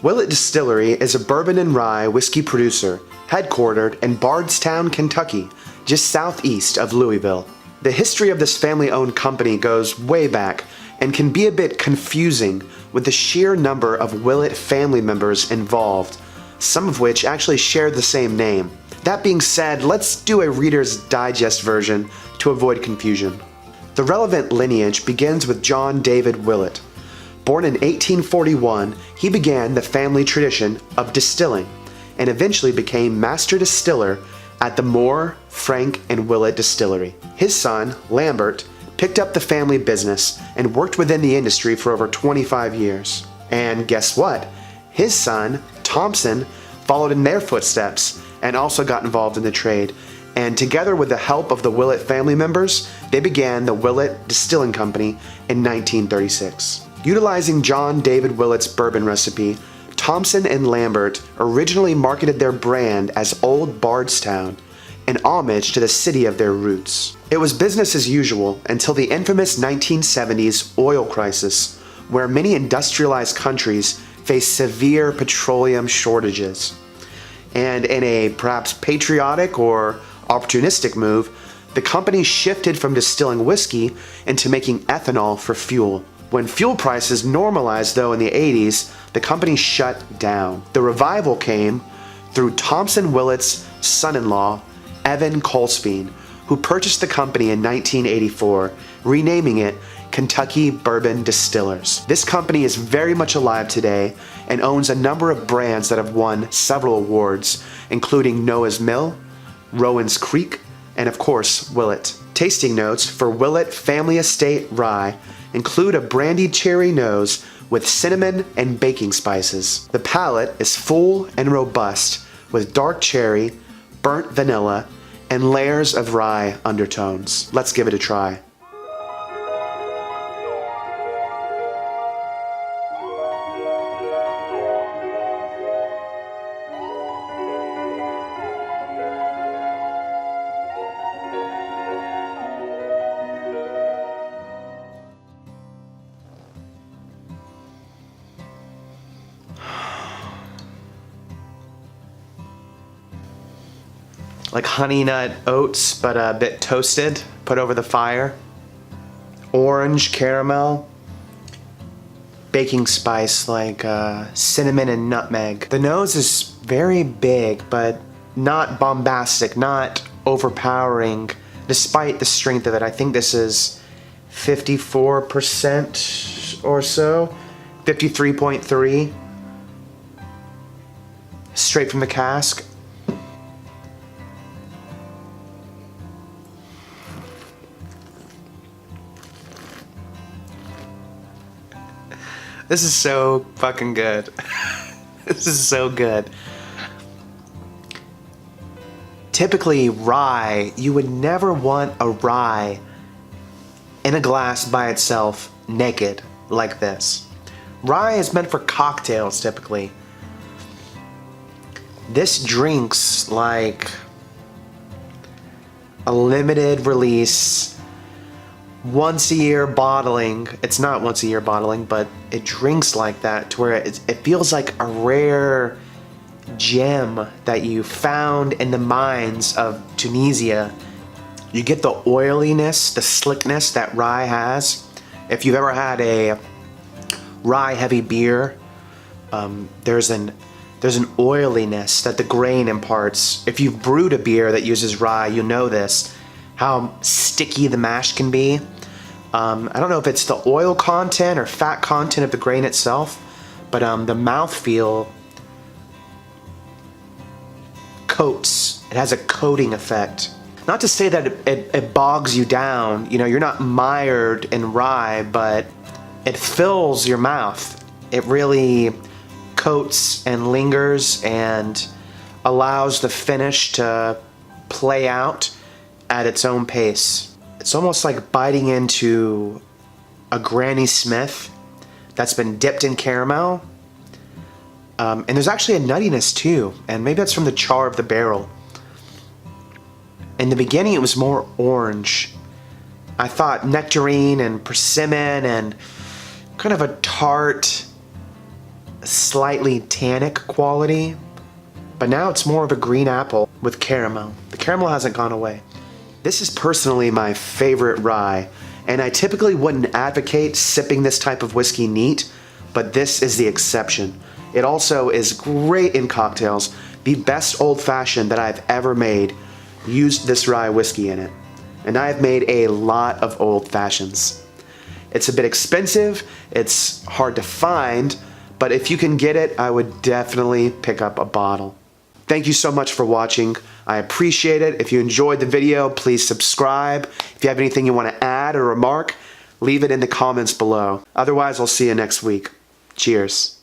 Willett Distillery is a bourbon and rye whiskey producer, headquartered in Bardstown, Kentucky, just southeast of Louisville. The history of this family-owned company goes way back and can be a bit confusing with the sheer number of Willett family members involved, some of which actually share the same name. That being said, let's do a Reader's Digest version to avoid confusion. The relevant lineage begins with John David Willett. Born in 1841, he began the family tradition of distilling and eventually became master distiller at the Moore, Frank, and Willett Distillery. His son, Lambert, picked up the family business and worked within the industry for over 25 years. And guess what? His son, Thompson, followed in their footsteps and also got involved in the trade. And together with the help of the Willett family members, they began the Willett Distilling Company in 1936. Utilizing John David Willett's bourbon recipe, Thompson and Lambert originally marketed their brand as Old Bardstown, in homage to the city of their roots. It was business as usual until the infamous 1970s oil crisis, where many industrialized countries faced severe petroleum shortages. And in a perhaps patriotic or opportunistic move, the company shifted from distilling whiskey into making ethanol for fuel. When fuel prices normalized though in the 80s, the company shut down. The revival came through Thompson Willett's son-in-law, Evan Colsbean, who purchased the company in 1984, renaming it Kentucky Bourbon Distillers. This company is very much alive today and owns a number of brands that have won several awards, including Noah's Mill, Rowan's Creek, and of course, Willett. Tasting notes for Willett Family Estate Rye include a brandied cherry nose with cinnamon and baking spices. The palate is full and robust with dark cherry, burnt vanilla, and layers of rye undertones. Let's give it a try. Like honey nut oats, but a bit toasted, put over the fire. Orange caramel. Baking spice like cinnamon and nutmeg. The nose is very big, but not bombastic, not overpowering, despite the strength of it. I think this is 54% or so, 53.3, straight from the cask. This is so fucking good. This is so good. Typically, rye, you would never want a rye in a glass by itself, naked, like this. Rye is meant for cocktails, typically. This drinks like a limited release, once a year bottling. It's not once a year bottling, but it drinks like that to where it feels like a rare gem that you found in the mines of Tunisia. You get the oiliness, the slickness that rye has. If you've ever had a rye heavy beer, there's an oiliness that the grain imparts. If you've brewed a beer that uses rye, you know this, how sticky the mash can be. I don't know if it's the oil content or fat content of the grain itself, but the mouthfeel coats. It has a coating effect. Not to say that it bogs you down, you know, you're not mired in rye, but it fills your mouth. It really coats and lingers and allows the finish to play out at its own pace. It's almost like biting into a Granny Smith that's been dipped in caramel. And there's actually a nuttiness too, and maybe that's from the char of the barrel. In the beginning, it was more orange. I thought nectarine and persimmon and kind of a tart slightly tannic quality, but now it's more of a green apple with caramel. The caramel hasn't gone away. This is personally my favorite rye, and I typically wouldn't advocate sipping this type of whiskey neat, but this is the exception. It also is great in cocktails. The best old-fashioned that I've ever made used this rye whiskey in it, and I've made a lot of old-fashions. It's a bit expensive, it's hard to find, but if you can get it, I would definitely pick up a bottle. Thank you so much for watching. I appreciate it. If you enjoyed the video, please subscribe. If you have anything you want to add or remark, leave it in the comments below. Otherwise, I'll see you next week. Cheers.